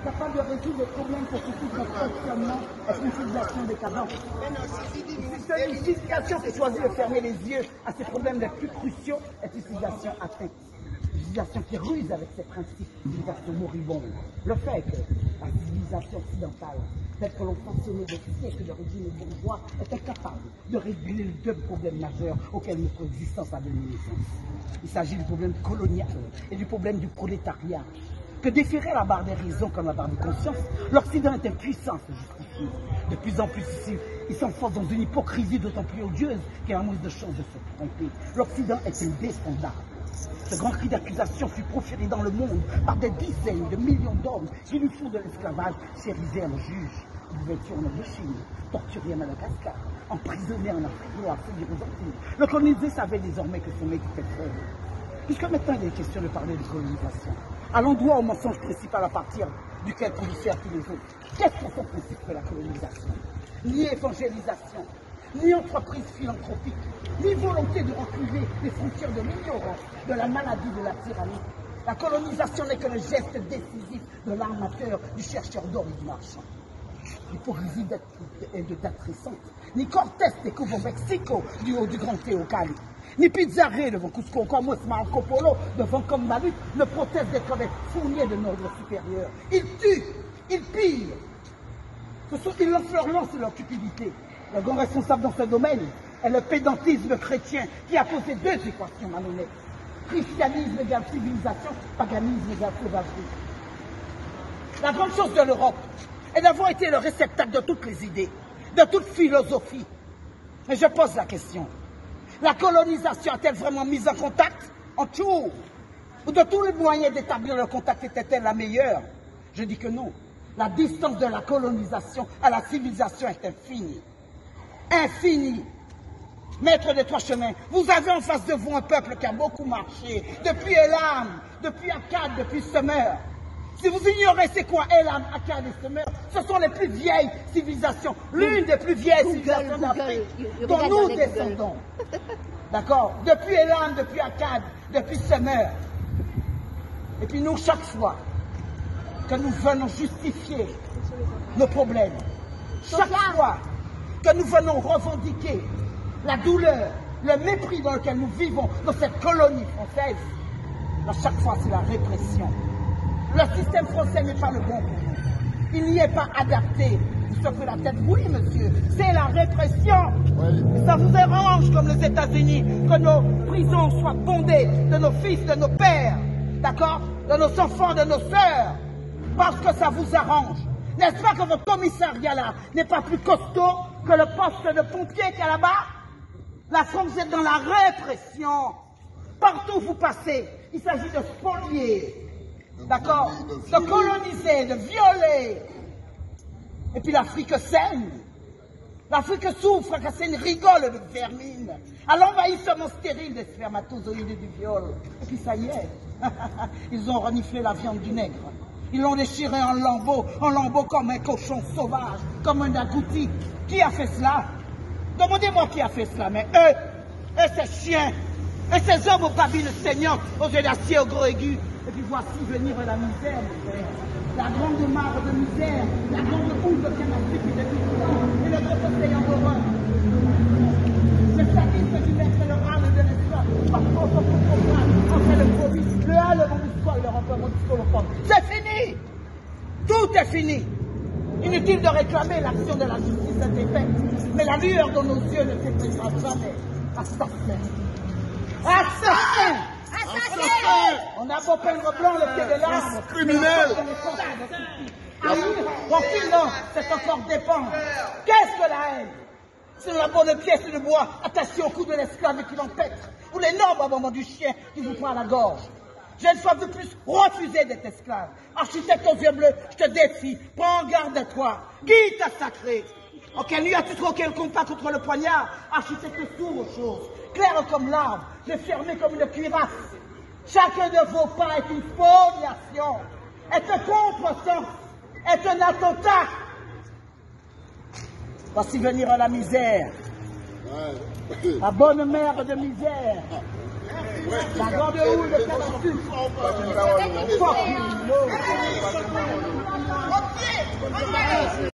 capable de résoudre les problèmes pour tout notre fonctionnement est une civilisation décadente. C'est une civilisation qui choisit de fermer les yeux à ces problèmes les plus cruciaux est une civilisation atteinte. Une civilisation qui ruse avec ses principes, une civilisation moribonde. Le fait que la civilisation occidentale, telle que l'on fonctionnait des siècles de régime bourgeois, est incapable de régler les deux problèmes majeurs auxquels notre existence a donné naissance. Il s'agit du problème colonial et du problème du prolétariat. Que déférer la barre des raisons comme la barre de conscience, l'Occident est impuissant à se justifier. De plus en plus ici, il s'enfonce dans une hypocrisie d'autant plus odieuse qu'il a moins de chances de se tromper. L'Occident est un défendable. Ce grand cri d'accusation fut proféré dans le monde par des dizaines de millions d'hommes qui lui font de l'esclavage s'ériger en juge. Ils pouvaient tuer en Indochine, torturer à Madagascar, emprisonner en Afrique noire, se dire aux Antilles. Le colonisé savait désormais que son mec était faible. Puisque maintenant il est question de parler de colonisation, allons droit au mensonge principal à partir duquel prolifèrent tous les autres. Qu'est-ce que son principe de la colonisation? Ni évangélisation, ni entreprise philanthropique, ni volonté de reculer les frontières de l'ignorance, de la maladie, de la tyrannie. La colonisation n'est que le geste décisif de l'armateur, du chercheur d'or et du marchand. L'hypocrisie est de date récente. Ni Cortés découvre au Mexico du haut du grand Teocalli. Ni Pizarro devant Cusco, comme Marco Polo devant Combalut ne proteste d'être des fourniers de notre supérieur. Ils tuent, ils pillent. Ils influencent leur cupidité. Le grand responsable dans ce domaine est le pédantisme chrétien qui a posé deux équations malhonnêtes. Christianisme égale civilisation, paganisme égale sauvagerie. La grande chose de l'Europe est d'avoir été le réceptacle de toutes les idées, de toute philosophie. Mais je pose la question. La colonisation a-t-elle vraiment mis en contact en tout? Ou de tous les moyens d'établir le contact était-elle la meilleure? Je dis que non. La distance de la colonisation à la civilisation est infinie. Infinie. Maître des trois chemins, vous avez en face de vous un peuple qui a beaucoup marché, depuis Elam, depuis Akkad, depuis Sumer. Si vous ignorez c'est quoi Elam, Akkad et Sumer, ce sont les plus vieilles civilisations, l'une des plus vieilles civilisations d'Afrique, dont nous descendons. D'accord? Depuis Elam, depuis Akkad, depuis Sumer. Et puis nous, chaque fois que nous venons justifier nos problèmes, chaque fois que nous venons revendiquer la douleur, le mépris dans lequel nous vivons dans cette colonie française, à chaque fois c'est la répression. Le système français n'est pas le bon pour nous. Il n'y est pas adapté. Vous secouez la tête, oui monsieur, c'est la répression. Oui. Ça vous arrange comme les États-Unis que nos prisons soient bondées de nos fils, de nos pères, d'accord, de nos enfants, de nos sœurs, parce que ça vous arrange. N'est-ce pas que votre commissariat là n'est pas plus costaud que le poste de pompier qu'il y a là-bas? La France est dans la répression. Partout où vous passez, il s'agit de spolier. D'accord? De coloniser, de violer. Et puis l'Afrique saigne. L'Afrique souffre, car c'est une rigole de vermine. À l'envahissement stérile des spermatozoïdes et du viol. Et puis ça y est. Ils ont reniflé la viande du nègre. Ils l'ont déchiré en lambeaux comme un cochon sauvage, comme un agouti. Qui a fait cela? Demandez-moi qui a fait cela, mais eux, ces chiens, et ces hommes aux babines saignantes, aux yeux d'acier, aux gros aigus. Et puis voici venir la misère, mon frère. La grande mare de misère, la grande houle de canapé qui depuis longtemps, et le grand océan d'horreur. Le sadisme du maître et le râle de l'espoir, parfois son programme, entre le Covid, le hâle, le monstre, le rempart, le discours, c'est fini! Tout est fini! Inutile de réclamer l'action de la justice est faite, mais la lueur dans nos yeux ne s'éteindra jamais. Assassin! Assassin! Assassin! On a beau peindre blanc le pied de l'arbre. Criminel! Non, c'est encore dépendre. Qu'est-ce que la haine? C'est la bonne pièce de bois attachée au cou de l'esclave qui l'empêtre, ou l'énorme abandon du chien qui vous prend à la gorge. J'ai une fois de plus refusé d'être esclave. Architecte aux yeux bleus, je te défie. Prends garde à toi. Qui t'a sacré? En quelle nuit as-tu troqué le compas contre le poignard? Architecte sourd aux choses, clair comme l'arbre, j'ai fermé comme une cuirasse. Chacun de vos pas est une spoliation, est un contresens, est un attentat. Voici venir à la misère. La bonne mère de misère. La grande houle de canapé.